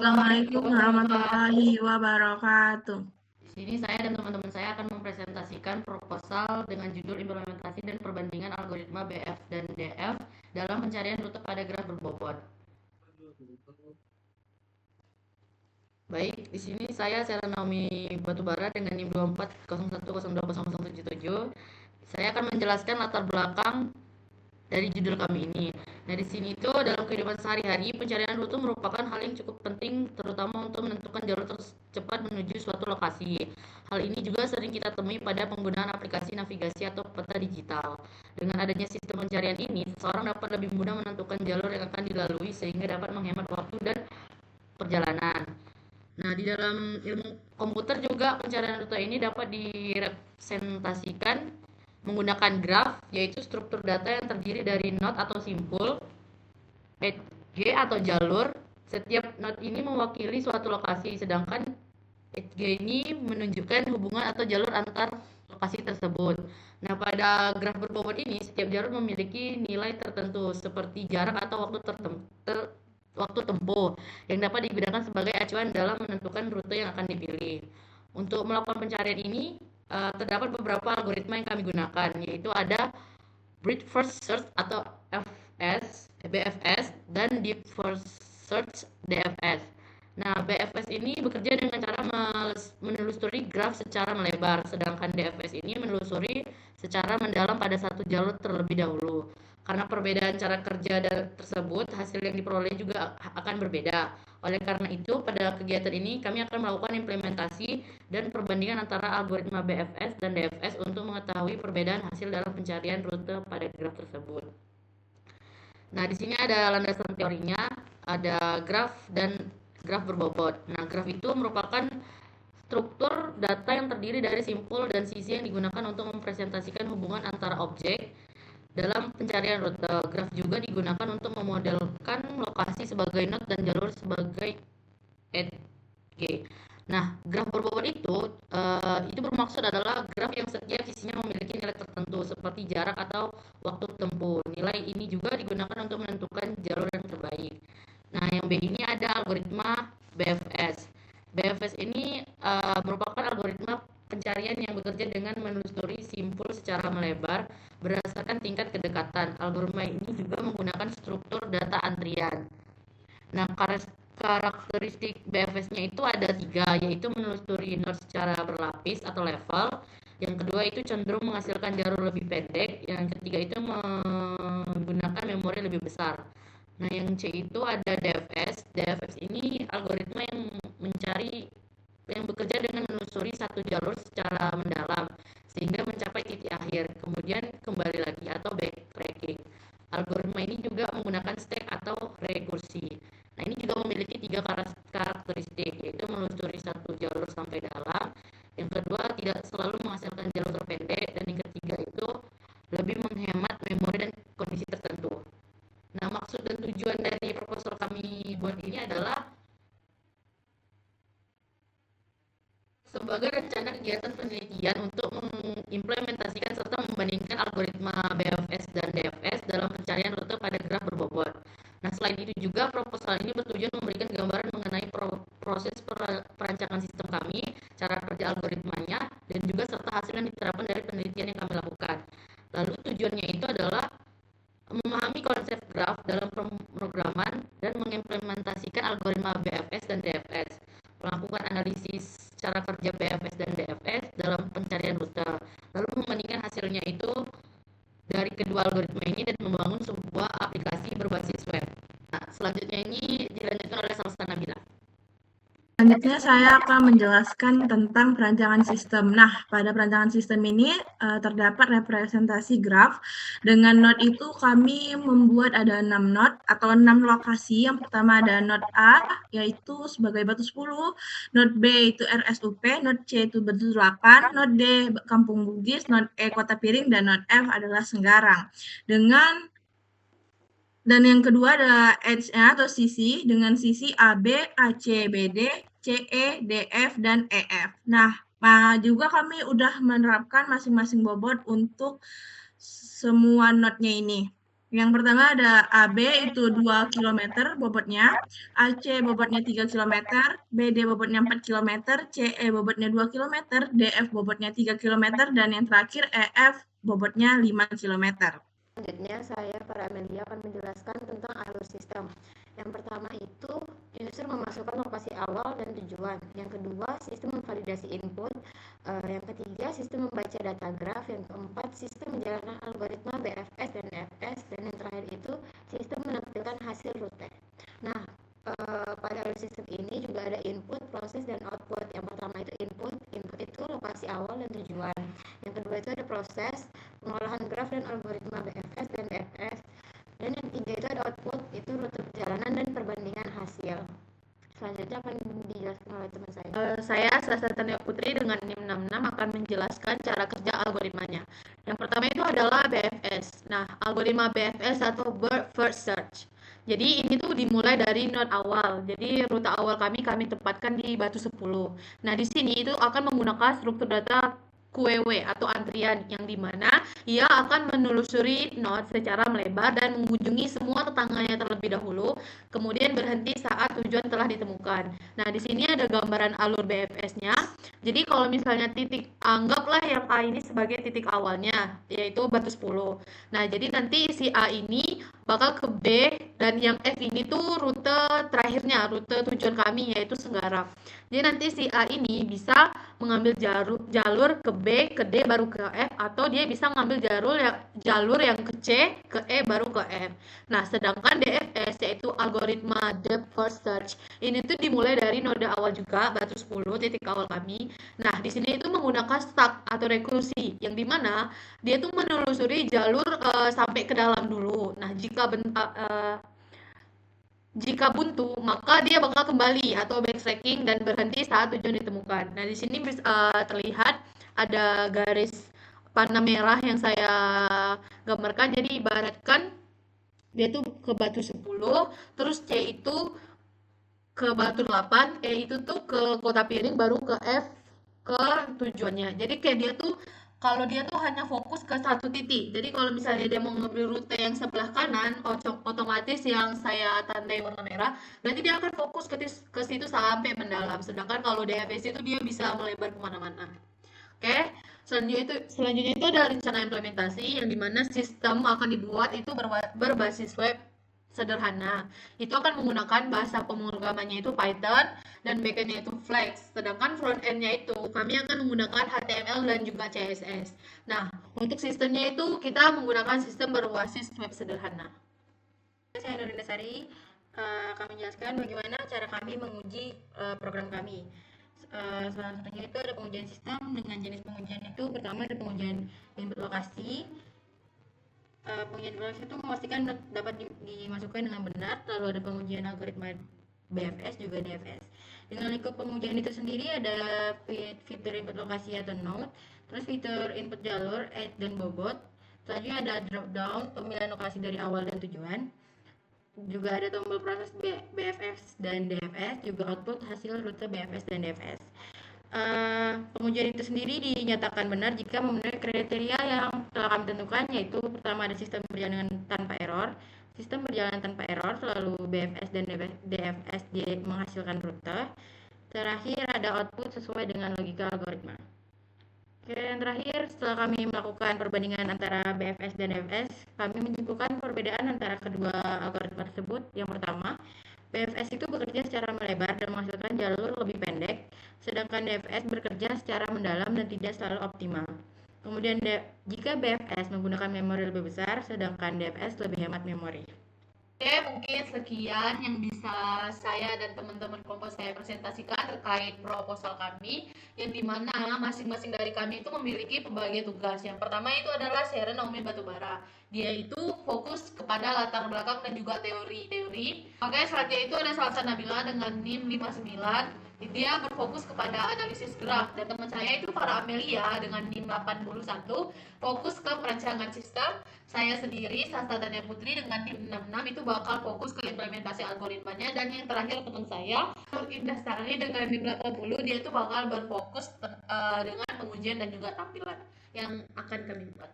Assalamualaikum warahmatullahi wabarakatuh. Di sini saya dan teman-teman saya akan mempresentasikan proposal dengan judul implementasi dan perbandingan algoritma BF dan DF dalam pencarian rute pada graf berbobot. Baik, di sini saya Sera Naomi Batubara dengan NIM 2401020077. Saya akan menjelaskan latar belakang dari judul kami ini. Nah, di sini itu dalam kehidupan sehari-hari, pencarian rute merupakan hal yang cukup penting, terutama untuk menentukan jalur tercepat menuju suatu lokasi. Hal ini juga sering kita temui pada penggunaan aplikasi navigasi atau peta digital. Dengan adanya sistem pencarian ini, seseorang dapat lebih mudah menentukan jalur yang akan dilalui sehingga dapat menghemat waktu dan perjalanan. Nah, di dalam ilmu komputer juga pencarian rute ini dapat direpresentasikan menggunakan graf, yaitu struktur data yang terdiri dari node atau simpul, edge atau jalur. Setiap node ini mewakili suatu lokasi, sedangkan edge ini menunjukkan hubungan atau jalur antar lokasi tersebut. Nah, pada graf berbobot ini, setiap jalur memiliki nilai tertentu seperti jarak atau waktu tempuh yang dapat digunakan sebagai acuan dalam menentukan rute yang akan dipilih. Untuk melakukan pencarian ini, terdapat beberapa algoritma yang kami gunakan, yaitu ada Breadth First Search atau BFS dan Deep First Search DFS. Nah, BFS ini bekerja dengan cara menelusuri graf secara melebar, sedangkan DFS ini menelusuri secara mendalam pada satu jalur terlebih dahulu. Karena perbedaan cara kerja tersebut, hasil yang diperoleh juga akan berbeda. Oleh karena itu, pada kegiatan ini kami akan melakukan implementasi dan perbandingan antara algoritma BFS dan DFS untuk mengetahui perbedaan hasil dalam pencarian rute pada graf tersebut. Nah, di sini ada landasan teorinya, ada graf dan graf berbobot. Nah, graf itu merupakan struktur data yang terdiri dari simpul dan sisi yang digunakan untuk mempresentasikan hubungan antara objek dalam pencarian rute. Graf juga digunakan untuk memodelkan lokasi sebagai node dan jalur sebagai edge. Nah, graf berbobot itu bermaksud adalah graf yang setiap sisinya memiliki nilai tertentu seperti jarak atau waktu tempuh. Nilai ini juga digunakan untuk menentukan jalur yang terbaik. Nah, yang B ini ada algoritma BFS. BFS ini merupakan algoritma pencarian yang bekerja dengan menelusuri simpul secara melebar berdasarkan tingkat kedekatan. Algoritma ini juga menggunakan struktur data antrian. Nah, karakteristik BFS-nya itu ada 3, yaitu menelusuri node secara berlapis atau level. Yang kedua itu cenderung menghasilkan jalur lebih pendek. Yang ketiga itu menggunakan memori lebih besar. Nah, yang C itu ada DFS. DFS ini algoritma yang bekerja dengan menelusuri satu jalur secara mendalam sehingga mencapai titik akhir, kemudian kembali lagi atau backtracking. Algoritma ini juga menggunakan stack atau rekursi. Nah, ini juga memiliki 3 karakteristik, yaitu menelusuri satu jalur sampai dalam, yang kedua tidak selalu menghasilkan jalur terpendek, dan yang ketiga itu lebih menghemat memori dan kondisi tertentu. Nah, maksud dan tujuan dari proposal kami buat ini adalah sebagai rencana kegiatan penelitian untuk mengimplementasikan serta membandingkan algoritma BFS dan DFS dalam pencarian rute pada graf berbobot. Nah, selain itu juga proposal ini bertujuan memberikan gambaran mengenai proses perancangan sistem kami, cara kerja algoritmanya, dan juga serta hasil yang diterapkan dari penelitian yang kami lakukan. Lalu tujuannya itu adalah memahami konsep graf dalam pemrograman dan mengimplementasikan algoritma BFS dan DFS, melakukan analisis cara kerja BFS dan DFS dalam pencarian rute, lalu membandingkan hasilnya itu dari kedua algoritma ini dan membangun sebuah aplikasi berbasis web. Nah, selanjutnya ini dilanjutkan oleh Salsa Nabila. Selanjutnya saya akan menjelaskan tentang perancangan sistem. Nah, pada perancangan sistem ini terdapat representasi graf. Dengan node itu kami membuat ada 6 node atau 6 lokasi. Yang pertama ada node A, yaitu sebagai Batu 10, node B itu RSUP, node C itu Batu 8, node D Kampung Bugis, node E Kota Piring, dan node F adalah Senggarang. Dan yang kedua adalah edge-nya atau sisi dengan sisi AB, AC, BD, CE, DF, dan EF. Nah, juga kami udah menerapkan masing-masing bobot untuk semua node-nya ini. Yang pertama ada AB itu 2 km bobotnya, AC bobotnya 3 km, BD bobotnya 4 km, CE bobotnya 2 km, DF bobotnya 3 km, dan yang terakhir EF bobotnya 5 km. Selanjutnya saya para Amelia akan menjelaskan tentang alur sistem. Yang pertama itu user memasukkan lokasi awal dan tujuan. Yang kedua sistem memvalidasi input. Yang ketiga sistem membaca data graf. Yang keempat sistem menjalankan algoritma BFS dan DFS. Dan yang terakhir itu sistem menampilkan hasil rute. Nah, pada alur sistem ini juga ada input, proses, dan output. Yang pertama itu input itu lokasi awal dan tujuan. Yang kedua itu ada proses, pengolahan graf dan algoritma BFS dan DFS. Dan yang ketiga itu ada output, itu rute perjalanan dan perbandingan hasil. Selanjutnya akan dijelaskan oleh teman saya. Saya Sasa Tania Putri dengan NIM 66 akan menjelaskan cara kerja algoritmanya. Yang pertama itu adalah BFS. Nah, algoritma BFS atau Bird First Search. Jadi ini tuh dimulai dari node awal. Jadi rute awal kami tempatkan di Batu 10. Nah, di sini itu akan menggunakan struktur data QW atau antrian yang dimana ia akan menelusuri node secara melebar dan mengunjungi semua tetangganya terlebih dahulu, kemudian berhenti saat tujuan telah ditemukan. Nah, di sini ada gambaran alur BFS-nya. Jadi kalau misalnya titik, anggaplah yang A ini sebagai titik awalnya, yaitu Batu 10. Nah, jadi nanti si A ini bakal ke B dan yang F ini tuh rute terakhirnya, rute tujuan kami yaitu Senggarang. Jadi nanti si A ini bisa mengambil jalur ke B, ke D, baru ke F, atau dia bisa mengambil jalur yang ke C, ke E, baru ke F. Nah, sedangkan DFS yaitu algoritma Depth First Search, ini tuh dimulai dari node awal juga, Batu 10, titik awal kami. Nah, di sini itu menggunakan stack atau rekursi, yang dimana dia tuh menelusuri jalur sampai ke dalam dulu. Nah, jika buntu, maka dia bakal kembali atau backtracking dan berhenti saat tujuan ditemukan. Nah, di sini terlihat ada garis warna merah yang saya gambarkan. Jadi ibaratkan dia tuh ke Batu 10, terus C itu ke Batu 8, E itu tuh ke Kota Piring, baru ke F ke tujuannya. Jadi kayak dia tuh kalau dia tuh hanya fokus ke satu titik. Jadi kalau misalnya dia mau ngambil rute yang sebelah kanan, otomatis yang saya tandai warna merah, berarti dia akan fokus ke situ sampai mendalam. Sedangkan kalau DFS itu dia bisa melebar kemana-mana. Oke, selanjutnya itu ada rencana implementasi yang dimana sistem akan dibuat itu berbasis web sederhana. Itu akan menggunakan bahasa pemrogramannya itu Python dan backendnya itu Flex. Sedangkan frontendnya itu kami akan menggunakan HTML dan juga CSS. Nah, untuk sistemnya itu kita menggunakan sistem berbasis web sederhana. Saya Nurinda Sari, akan menjelaskan bagaimana cara kami menguji program kami. Salah satunya itu ada pengujian sistem. Dengan jenis pengujian itu pertama ada pengujian input lokasi. Pengujian lokasi itu memastikan dapat dimasukkan dengan benar. Lalu ada pengujian algoritma BFS juga DFS. Dengan lingkup pengujian itu sendiri ada fitur input lokasi atau node, terus fitur input jalur, add dan bobot. Selanjutnya ada drop down pemilihan lokasi dari awal dan tujuan. Juga ada tombol proses BFS dan DFS, juga output hasil rute BFS dan DFS. Pengujian itu sendiri dinyatakan benar jika memenuhi kriteria yang telah kami tentukan, yaitu pertama ada sistem berjalan tanpa error, sistem berjalan tanpa error, lalu BFS dan DFS menghasilkan rute. Terakhir ada output sesuai dengan logika algoritma. Oke, yang terakhir, setelah kami melakukan perbandingan antara BFS dan DFS, kami menyimpulkan perbedaan antara kedua algoritma tersebut. Yang pertama, BFS itu bekerja secara melebar dan menghasilkan jalur lebih pendek, sedangkan DFS bekerja secara mendalam dan tidak selalu optimal. Kemudian jika BFS menggunakan memori lebih besar, sedangkan DFS lebih hemat memori. Oke, mungkin sekian yang bisa saya dan teman-teman kelompok saya presentasikan terkait proposal kami, yang dimana masing-masing dari kami itu memiliki berbagai tugas. Yang pertama itu adalah Sharon Naomi Batubara. Dia itu fokus kepada latar belakang dan juga teori-teori. Oke, selanjutnya itu ada Salsa Nabila dengan NIM 59. Dia berfokus kepada analisis graf, dan teman saya itu Farah Amelia dengan NIM 81 fokus ke perancangan sistem. Saya sendiri Sasta Tania Putri dengan NIM 66 itu bakal fokus ke implementasi algoritmanya, dan yang terakhir teman saya Indah Sari dengan NIM 80 dia itu bakal berfokus dengan pengujian dan juga tampilan yang akan kami buat.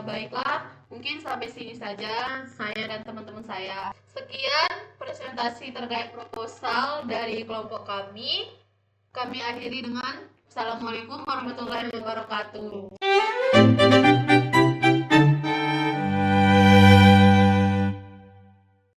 Baiklah, mungkin sampai sini saja saya dan teman-teman saya. Sekian presentasi terkait proposal dari kelompok kami. Kami akhiri dengan Assalamualaikum warahmatullahi wabarakatuh.